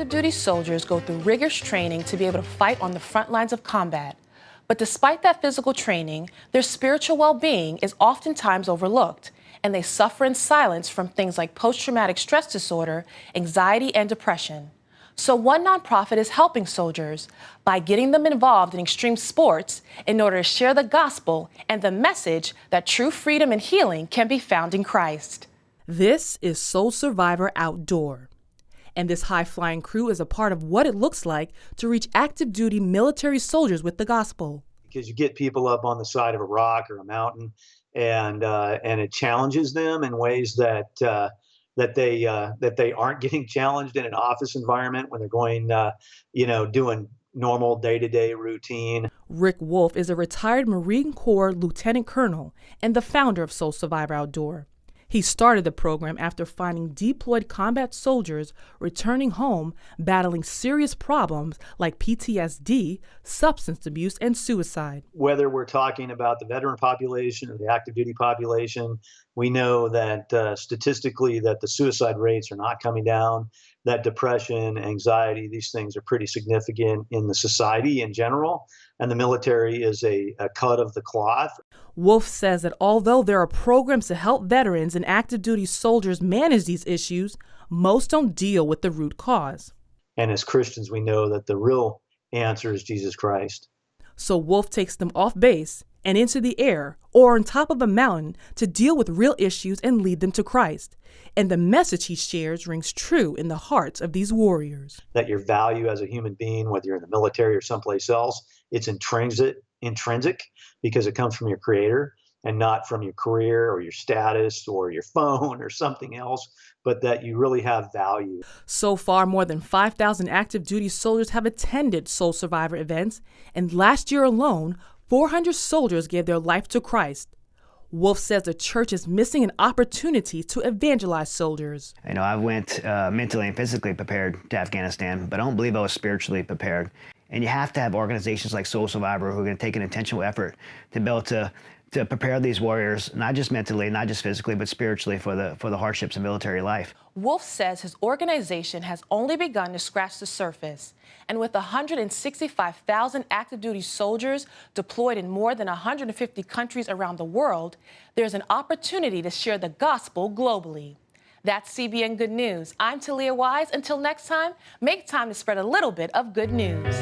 active duty soldiers go through rigorous training to be able to fight on the front lines of combat. But despite that physical training, their spiritual well-being is oftentimes overlooked, and they suffer in silence from things like post-traumatic stress disorder, anxiety, and depression. So one nonprofit is helping soldiers by getting them involved in extreme sports in order to share the gospel and the message that true freedom and healing can be found in Christ. This is Soul Survivor Outdoor. And this high-flying crew is a part of what it looks like to reach active duty military soldiers with the gospel. Because you get people up on the side of a rock or a mountain, and it challenges them in ways that they aren't getting challenged in an office environment when they're going, doing normal day-to-day routine. Rick Wolf is a retired Marine Corps lieutenant colonel and the founder of Soul Survivor Outdoor. He started the program after finding deployed combat soldiers returning home battling serious problems like PTSD, substance abuse, and suicide. Whether we're talking about the veteran population or the active duty population, we know that statistically that the suicide rates are not coming down, that depression, anxiety, these things are pretty significant in the society in general, and the military is a cut of the cloth. Wolf says that although there are programs to help veterans and active duty soldiers manage these issues, most don't deal with the root cause. And as Christians, we know that the real answer is Jesus Christ. So Wolf takes them off base and into the air or on top of a mountain to deal with real issues and lead them to Christ. And the message he shares rings true in the hearts of these warriors. That your value as a human being, whether you're in the military or someplace else, it's intrinsic because it comes from your Creator and not from your career or your status or your phone or something else, but that you really have value. So far, more than 5,000 active duty soldiers have attended Soul Survivor events, and last year alone, 400 soldiers gave their life to Christ. Wolf says the church is missing an opportunity to evangelize soldiers. I went mentally and physically prepared to Afghanistan, but I don't believe I was spiritually prepared. And you have to have organizations like Soul Survivor who are going to take an intentional effort to be able to prepare these warriors, not just mentally, not just physically, but spiritually for the hardships of military life. Wolf says his organization has only begun to scratch the surface. And with 165,000 active duty soldiers deployed in more than 150 countries around the world, there's an opportunity to share the gospel globally. That's CBN Good News. I'm Talia Wiser. Until next time, make time to spread a little bit of good news.